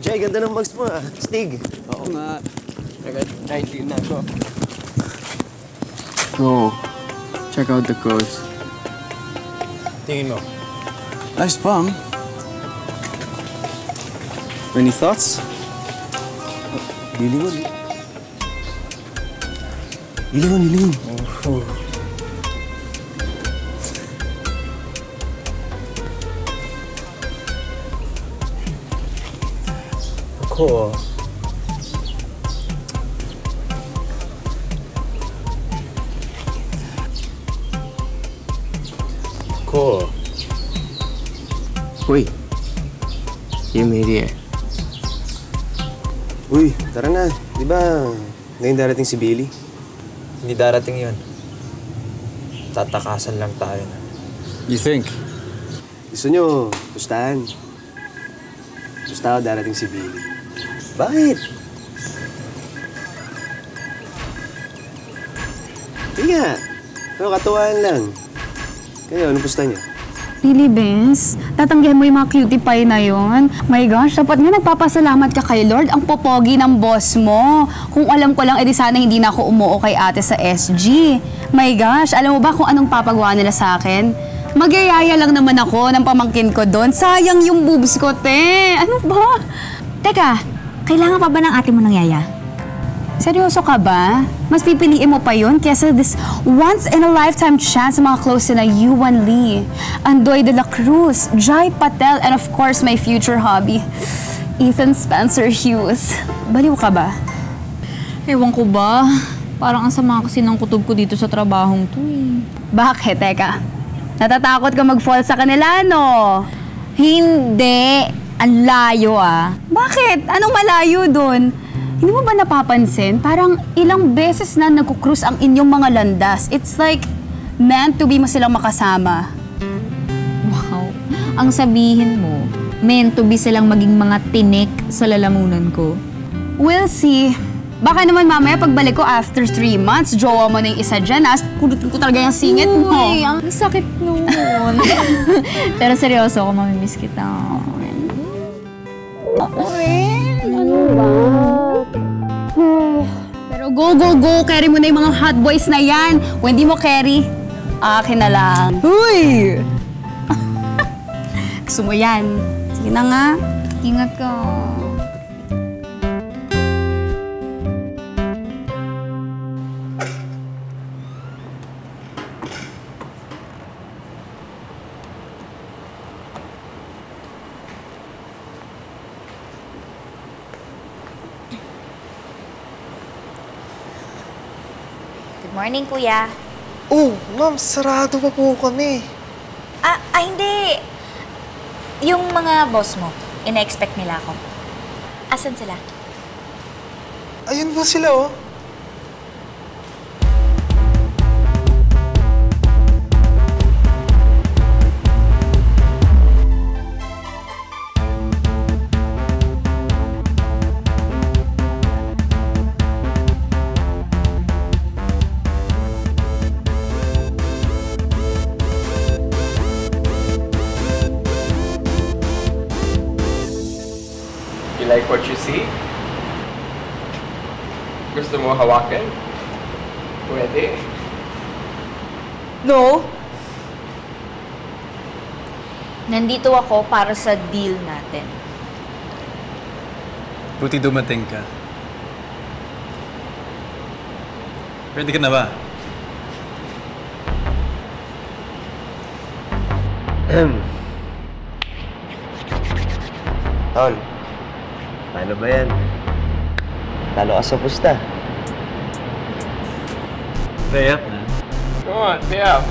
Jay, ganda ng bags mo ah. Stig. Oo nga. Nag-19 na ako. Bro, check out the coast. Tingin mo. Nice palm. Any thoughts? Lilingon. Lilingon. Oh. Ako. Uy, you made it. Uy, tara na. Di ba ngayon darating si Billy? Hindi darating yun. Tatakasan lang tayo na. You think? Gusto nyo, pustahan. Pustahan darating si Billy. Bakit? Hindi nga. Pero katuwaan lang. Kayo, anong pusta niyo? Really, Vince? Tatanggihan mo yung mga cutie pie na yon? My gosh, dapat nga nagpapasalamat ka kay Lord. Ang popogi ng boss mo. Kung alam ko lang, edi sana hindi na ako umuo kay ate sa SG. My gosh, alam mo ba kung anong papagawa nila sa akin? Magyayaya lang naman ako ng pamangkin ko doon. Sayang yung boobs ko, te. Ano ba? Teka, kailangan pa ba ng ate mo ng yaya? Seryoso ka ba? Mas pipiliin mo pa yun kesa this once-in-a-lifetime chance sa mga close na Yuan Lee, Andoy de la Cruz, Jai Patel, and of course, my future hobby, Ethan Spencer Hughes. Baliw ka ba? Ewan ko ba? Parang ang sama kasi ng kutob ko dito sa trabahong to eh. Bakit? Teka, natatakot ka mag-fall sa kanila, no? Hindi! Ang layo ah. Bakit? Anong malayo dun? Hindi mo ba napapansin? Parang ilang beses na nagkukrus ang inyong mga landas. It's like meant to be mo silang makasama. Wow. Ang sabihin mo, meant to be silang maging mga tinik sa lalamunan ko. We'll see. Baka naman mamaya pagbalik ko after 3 months, jowa mo na yung isa dyan, kulot ko talaga yung singit mo. Uy, ang sakit nun. Pero seryoso ako, mamimiss kita. Ako rin. Ano ba? Pero go! Carry mo na yung mga hot boys na yan. Kung hindi mo carry, akin na lang. Huy! Gusto mo yan. Sige na nga. Ingat ka. Good morning, Kuya. Oh, ma'am, sarado pa po kami. Hindi. Yung mga boss mo, ina-expect nila ako. Asan sila? Ayun po sila, oh. Like what you see? Gusto mo hawakan? Pwede. No. Nandito ako para sa deal natin. Buti dumating ka. Pwede ka na ba? Tol, paano ba yan? Talo ka sa pusta. Pay up na. Come on, pay up.